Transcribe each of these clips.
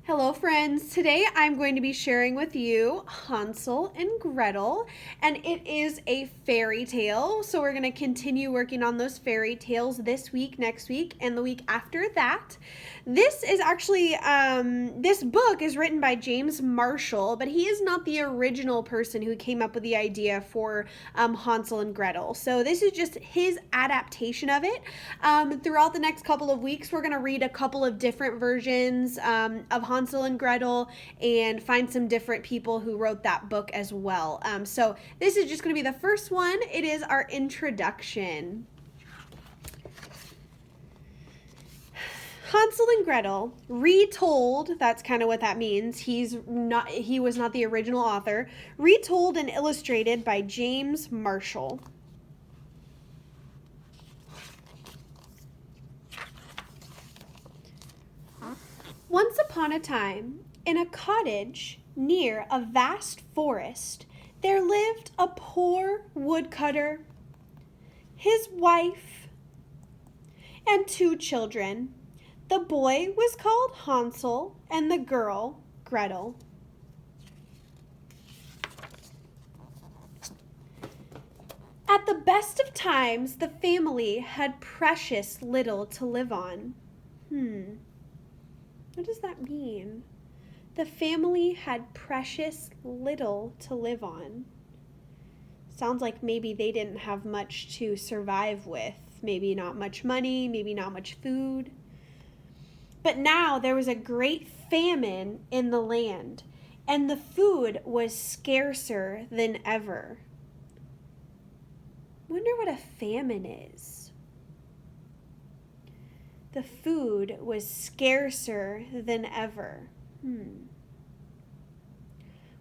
Hello friends, today I'm going to be sharing with you Hansel and Gretel, and it is a fairy tale. So we're going to continue working on those fairy tales this week, next week, and the week after that. This is actually, this book is written by James Marshall, but he is not the original person who came up with the idea for Hansel and Gretel. So this is just his adaptation of it. Throughout the next couple of weeks, we're going to read a couple of different versions of Hansel and Gretel and find some different people who wrote that book as well. So this is just going to be the first one. It is our introduction. Hansel and Gretel, retold, that's kind of what that means. He was not the original author. Retold and illustrated by James Marshall. Once upon a time, in a cottage near a vast forest, there lived a poor woodcutter, his wife, and 2 children. The boy was called Hansel and the girl Gretel. At the best of times, the family had precious little to live on. What does that mean? The family had precious little to live on. Sounds like maybe they didn't have much to survive with. Maybe not much money, maybe not much food. But now there was a great famine in the land, and the food was scarcer than ever. Wonder what a famine is. The food was scarcer than ever.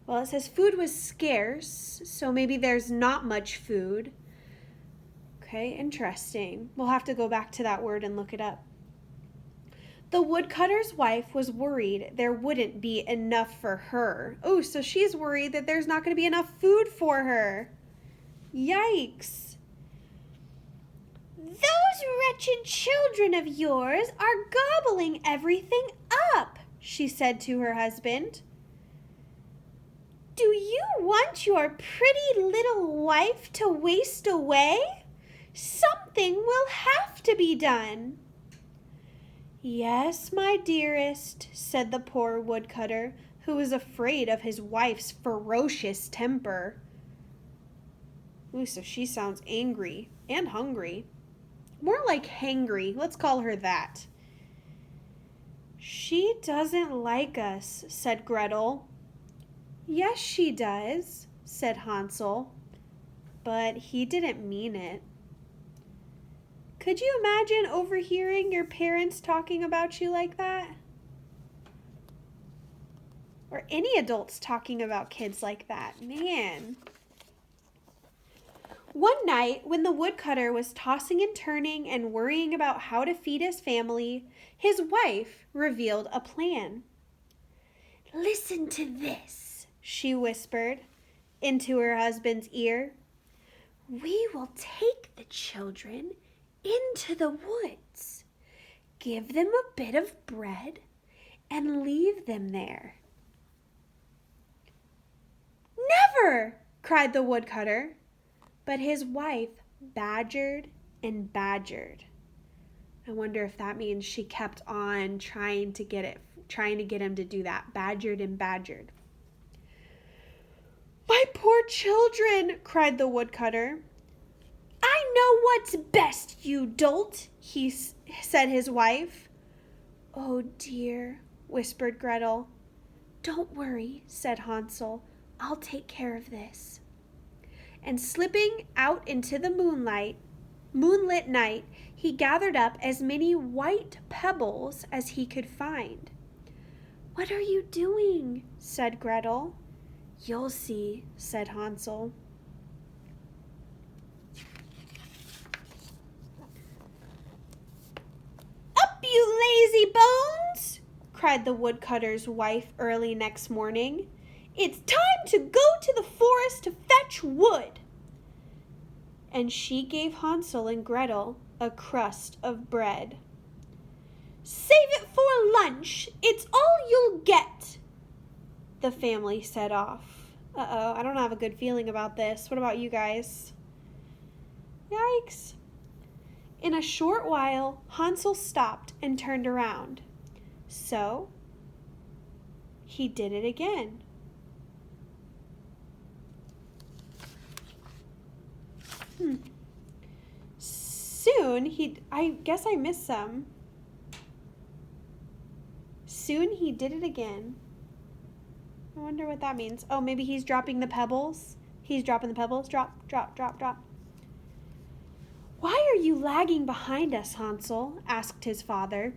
Well, it says food was scarce, so maybe there's not much food. Okay, interesting. We'll have to go back to that word and look it up. The woodcutter's wife was worried there wouldn't be enough for her. Oh, so she's worried that there's not going to be enough food for her. Yikes. Those wretched children of yours are gobbling everything up, she said to her husband. Do you want your pretty little wife to waste away? Something will have to be done. Yes, my dearest, said the poor woodcutter, who was afraid of his wife's ferocious temper. Ooh, so she sounds angry and hungry. More like hangry. Let's call her that. She doesn't like us, said Gretel. Yes, she does, said Hansel, but he didn't mean it. Could you imagine overhearing your parents talking about you like that? Or any adults talking about kids like that? Man. One night, when the woodcutter was tossing and turning and worrying about how to feed his family, his wife revealed a plan. Listen to this, she whispered into her husband's ear. We will take the children into the woods, give them a bit of bread, and leave them there. Never, cried the woodcutter. But his wife badgered and badgered. I wonder if that means she kept on trying to get him to do that. Badgered and badgered. My poor children, cried the woodcutter. I know what's best, you dolt, said his wife. Oh dear, whispered Gretel. Don't worry, said Hansel. I'll take care of this. And slipping out into the moonlit night, he gathered up as many white pebbles as he could find. What are you doing? Said Gretel. You'll see, said Hansel. Up, you lazy bones! Cried the woodcutter's wife early next morning. It's time to go to the forest to fetch wood. And she gave Hansel and Gretel a crust of bread. Save it for lunch. It's all you'll get the family set off. Uh-oh, I don't have a good feeling about this. What about you guys? Yikes. In a short while, Hansel stopped and turned around. So, he did it again. Soon I guess I missed some. Soon he did it again. I wonder what that means. Oh, maybe he's dropping the pebbles? He's dropping the pebbles. Drop, drop, drop, drop. Why are you lagging behind us, Hansel? Asked his father.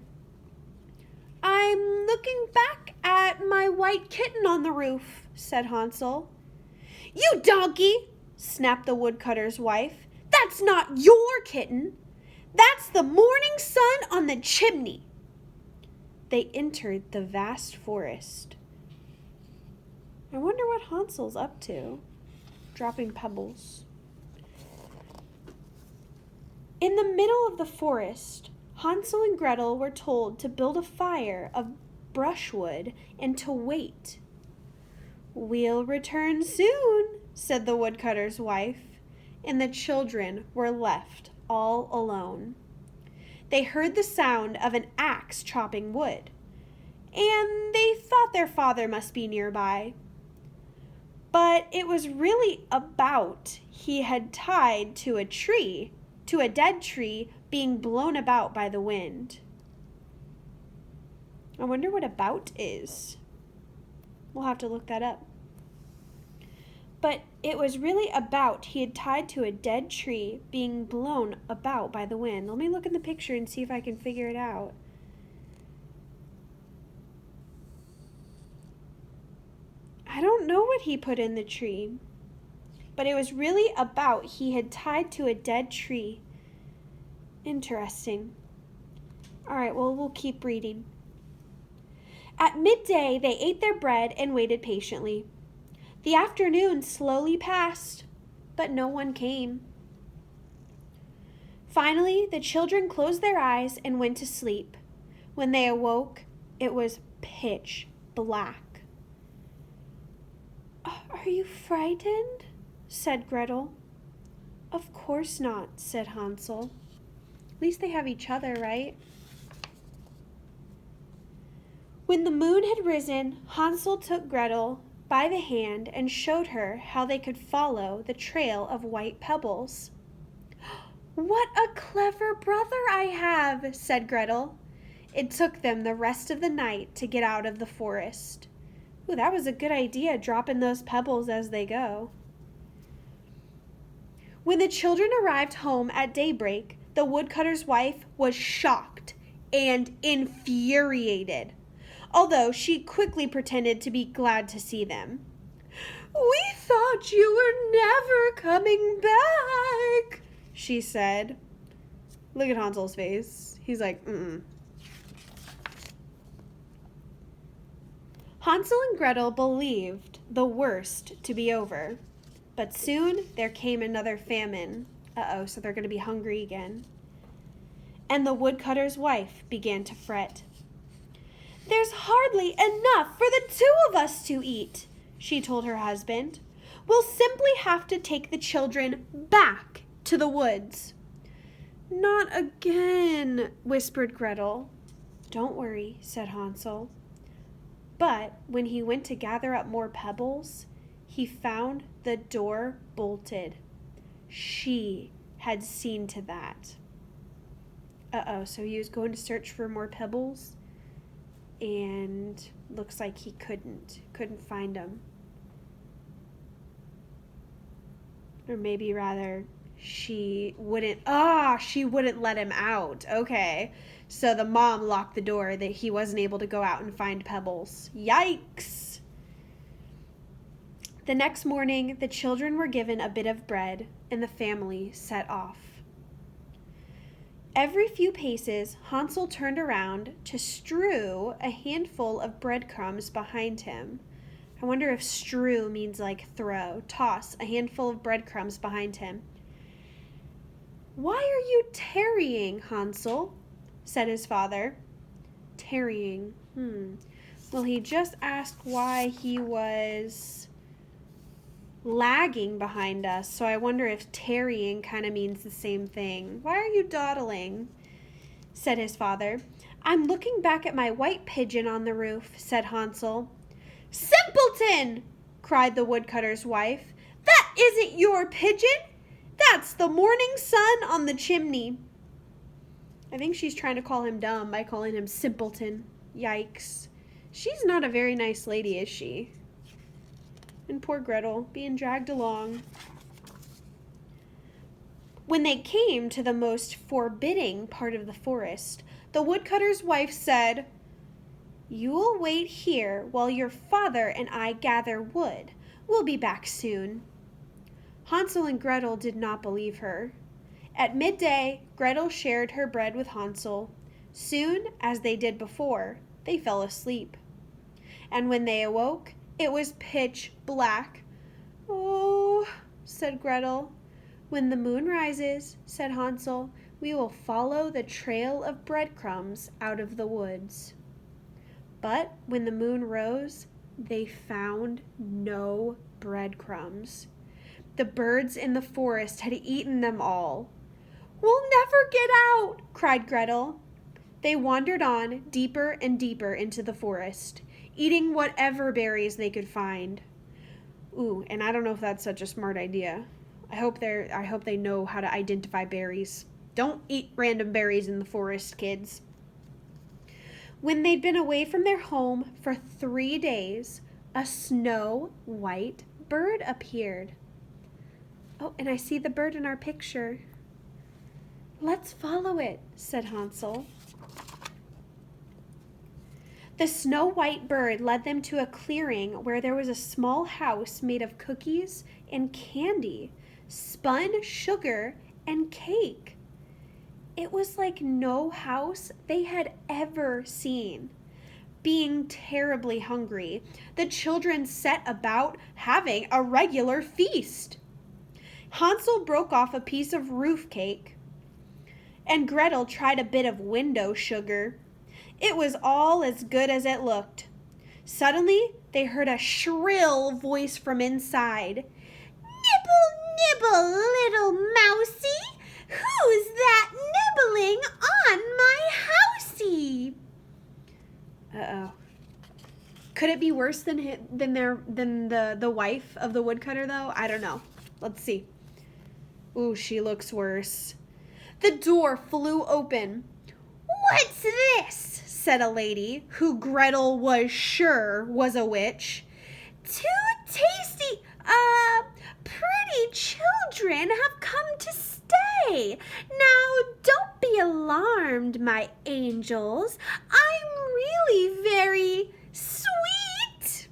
I'm looking back at my white kitten on the roof, said Hansel. You donkey, snapped the woodcutter's wife. That's not your kitten. That's the morning sun on the chimney. They entered the vast forest. I wonder what Hansel's up to, dropping pebbles. In the middle of the forest, Hansel and Gretel were told to build a fire of brushwood and to wait. We'll return soon, said the woodcutter's wife, and the children were left all alone. They heard the sound of an axe chopping wood, and they thought their father must be nearby. But it was really a bout he had tied to a dead tree being blown about by the wind. I wonder what a bout is. We'll have to look that up. But it was really a bout he had tied to a dead tree being blown about by the wind. Let me look in the picture and see if I can figure it out. I don't know what he put in the tree, but it was really a bout he had tied to a dead tree. Interesting. All right, well, we'll keep reading. At midday, they ate their bread and waited patiently. The afternoon slowly passed, but no one came. Finally, the children closed their eyes and went to sleep. When they awoke, it was pitch black. Are you frightened? Said Gretel. Of course not, said Hansel. At least they have each other, right? When the moon had risen, Hansel took Gretel by the hand and showed her how they could follow the trail of white pebbles. What a clever brother I have, said Gretel. It took them the rest of the night to get out of the forest. Ooh, that was a good idea, dropping those pebbles as they go. When the children arrived home at daybreak, the woodcutter's wife was shocked and infuriated, although she quickly pretended to be glad to see them. We thought you were never coming back, she said. Look at Hansel's face. He's like, Hansel and Gretel believed the worst to be over, but soon there came another famine. So they're going to be hungry again. And the woodcutter's wife began to fret. There's hardly enough for the two of us to eat, she told her husband. We'll simply have to take the children back to the woods. Not again, whispered Gretel. Don't worry, said Hansel. But when he went to gather up more pebbles, he found the door bolted. She had seen to that. So he was going to search for more pebbles, and looks like he couldn't find them. Or maybe rather, she wouldn't let him out. Okay. So the mom locked the door that he wasn't able to go out and find pebbles. Yikes! The next morning, the children were given a bit of bread, and the family set off. Every few paces, Hansel turned around to strew a handful of breadcrumbs behind him. I wonder if strew means like throw, toss a handful of breadcrumbs behind him. Why are you tarrying, Hansel? Said his father. Tarrying. Well, he just asked why he was lagging behind us, so I wonder if tarrying kind of means the same thing. Why are you dawdling? Said his father. I'm looking back at my white pigeon on the roof, said Hansel. Simpleton! Cried the woodcutter's wife. That isn't your pigeon! That's the morning sun on the chimney. I think she's trying to call him dumb by calling him simpleton. Yikes. She's not a very nice lady, is she? And poor Gretel, being dragged along. When they came to the most forbidding part of the forest, the woodcutter's wife said, You'll wait here while your father and I gather wood. We'll be back soon. Hansel and Gretel did not believe her. At midday, Gretel shared her bread with Hansel. Soon, as they did before, they fell asleep. And when they awoke, it was pitch black. Oh, said Gretel. When the moon rises, said Hansel, we will follow the trail of breadcrumbs out of the woods. But when the moon rose, they found no breadcrumbs. The birds in the forest had eaten them all. We'll never get out, cried Gretel. They wandered on deeper and deeper into the forest, eating whatever berries they could find. Ooh, and I don't know if that's such a smart idea. I hope they know how to identify berries. Don't eat random berries in the forest, kids. When they'd been away from their home for 3 days, a snow-white bird appeared. Oh, and I see the bird in our picture. Let's follow it, said Hansel. The snow-white bird led them to a clearing where there was a small house made of cookies and candy, spun sugar and cake. It was like no house they had ever seen. Being terribly hungry, the children set about having a regular feast. Hansel broke off a piece of roof cake, and Gretel tried a bit of window sugar. It was all as good as it looked. Suddenly, they heard a shrill voice from inside. Nibble, nibble, little mousie! Who's that nibbling on my housie? Uh-oh. Could it be worse than the wife of the woodcutter, though? I don't know. Let's see. Ooh, she looks worse. The door flew open. What's this? Said a lady, who Gretel was sure was a witch. Two tasty, pretty children have come to stay. Now, don't be alarmed, my angels. I'm really very sweet.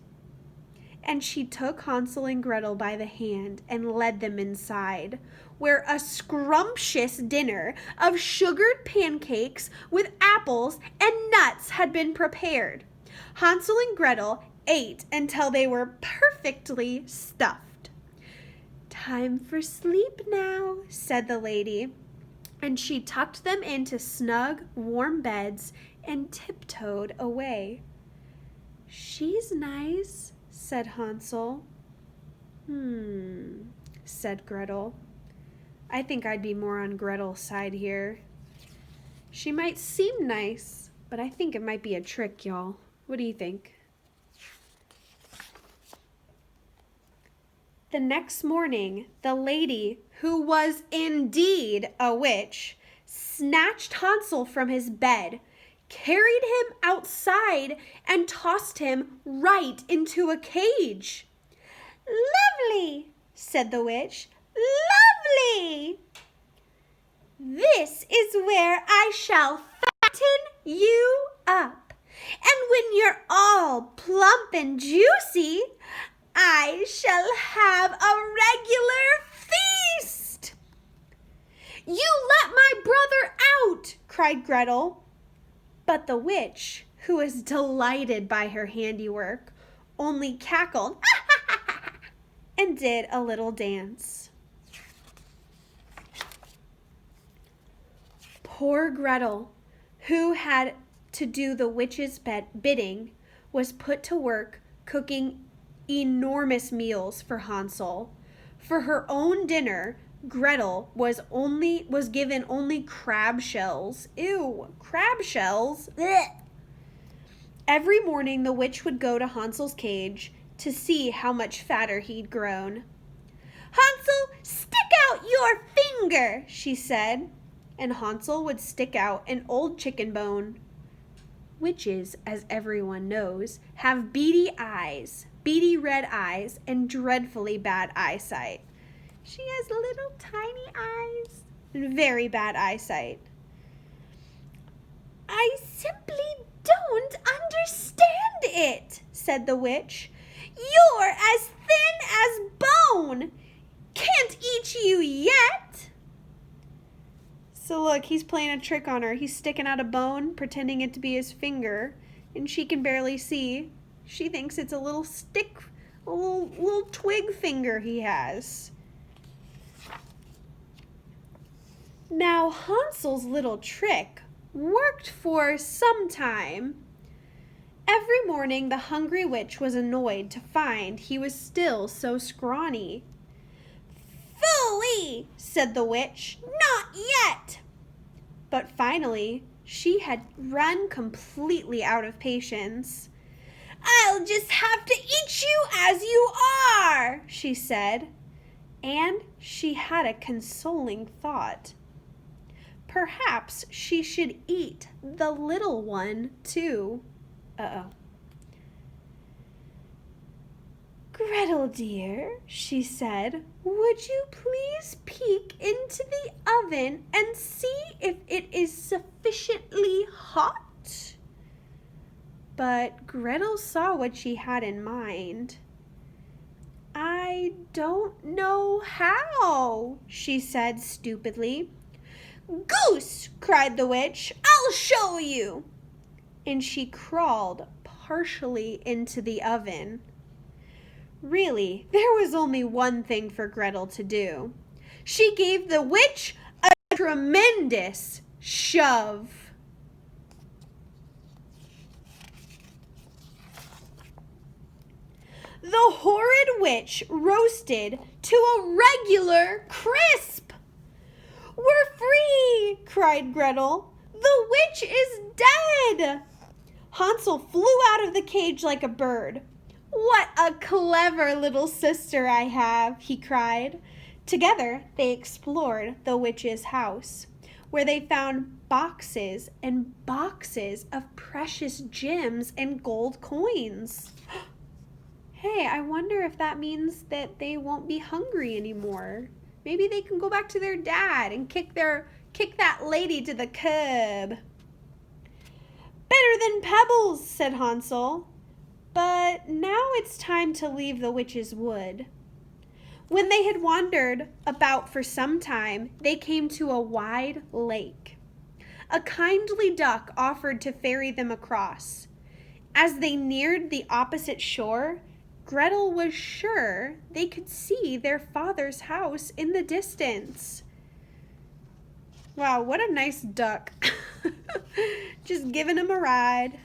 And she took Hansel and Gretel by the hand and led them inside, where a scrumptious dinner of sugared pancakes with apples and nuts had been prepared. Hansel and Gretel ate until they were perfectly stuffed. Time for sleep now, said the lady, and she tucked them into snug, warm beds and tiptoed away. She's nice, said Hansel. Said Gretel. I think I'd be more on Gretel's side here. She might seem nice, but I think it might be a trick, y'all. What do you think? The next morning, the lady, who was indeed a witch, snatched Hansel from his bed, carried him outside, and tossed him right into a cage. Lovely, said the witch. Lovely! This is where I shall fatten you up. And when you're all plump and juicy, I shall have a regular feast. You let my brother out, cried Gretel. But the witch, who was delighted by her handiwork, only cackled and did a little dance. Poor Gretel, who had to do the witch's bidding, was put to work cooking enormous meals for Hansel. For her own dinner, Gretel was given only crab shells. Ew, crab shells? Blech. Every morning the witch would go to Hansel's cage to see how much fatter he'd grown. "Hansel, stick out your finger," she said, and Hansel would stick out an old chicken bone. Witches, as everyone knows, have beady red eyes, and dreadfully bad eyesight. She has little tiny eyes and very bad eyesight. "I simply don't understand it," said the witch. "You're as thin as bone. Can't eat you yet." So look, he's playing a trick on her. He's sticking out a bone, pretending it to be his finger, and she can barely see. She thinks it's a little stick, a little twig finger he has. Now, Hansel's little trick worked for some time. Every morning, the hungry witch was annoyed to find he was still so scrawny. "Phooey," said the witch, "not yet." But finally, she had run completely out of patience. "I'll just have to eat you as you are," she said. And she had a consoling thought. Perhaps she should eat the little one, too. Uh-oh. "Gretel, dear," she said, "would you please peek into the oven and see if it is sufficiently hot?" But Gretel saw what she had in mind. "I don't know how," she said stupidly. "Goose!" cried the witch. "I'll show you!" And she crawled partially into the oven. Really, there was only one thing for Gretel to do. She gave the witch a tremendous shove. The horrid witch roasted to a regular crisp. "We're free!" cried Gretel. "The witch is dead!" Hansel flew out of the cage like a bird. "What a clever little sister I have," he cried. Together they explored the witch's house, where they found boxes and boxes of precious gems and gold coins. Hey, I wonder if that means that they won't be hungry anymore. Maybe they can go back to their dad and kick that lady to the curb. "Better than pebbles," said Hansel. But now it's time to leave the witch's wood. When they had wandered about for some time, they came to a wide lake. A kindly duck offered to ferry them across. As they neared the opposite shore, Gretel was sure they could see their father's house in the distance. Wow, what a nice duck. Just giving him a ride.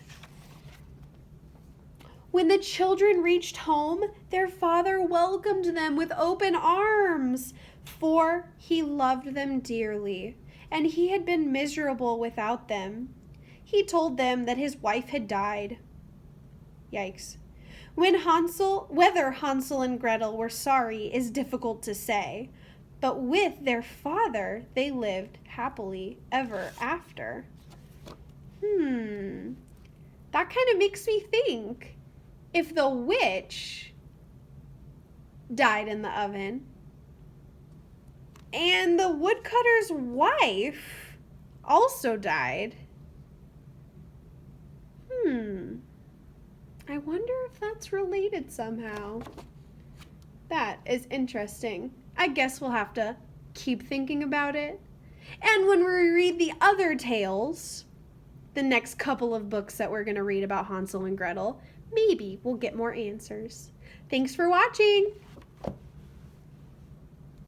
When the children reached home, their father welcomed them with open arms, for he loved them dearly, and he had been miserable without them. He told them that his wife had died. Yikes. Whether Hansel and Gretel were sorry is difficult to say, but with their father they lived happily ever after. That kind of makes me think. If the witch died in the oven and the woodcutter's wife also died, I wonder if that's related somehow. That is interesting. I guess we'll have to keep thinking about it. And when we read the other tales, the next couple of books that we're going to read about Hansel and Gretel, maybe we'll get more answers. Thanks for watching.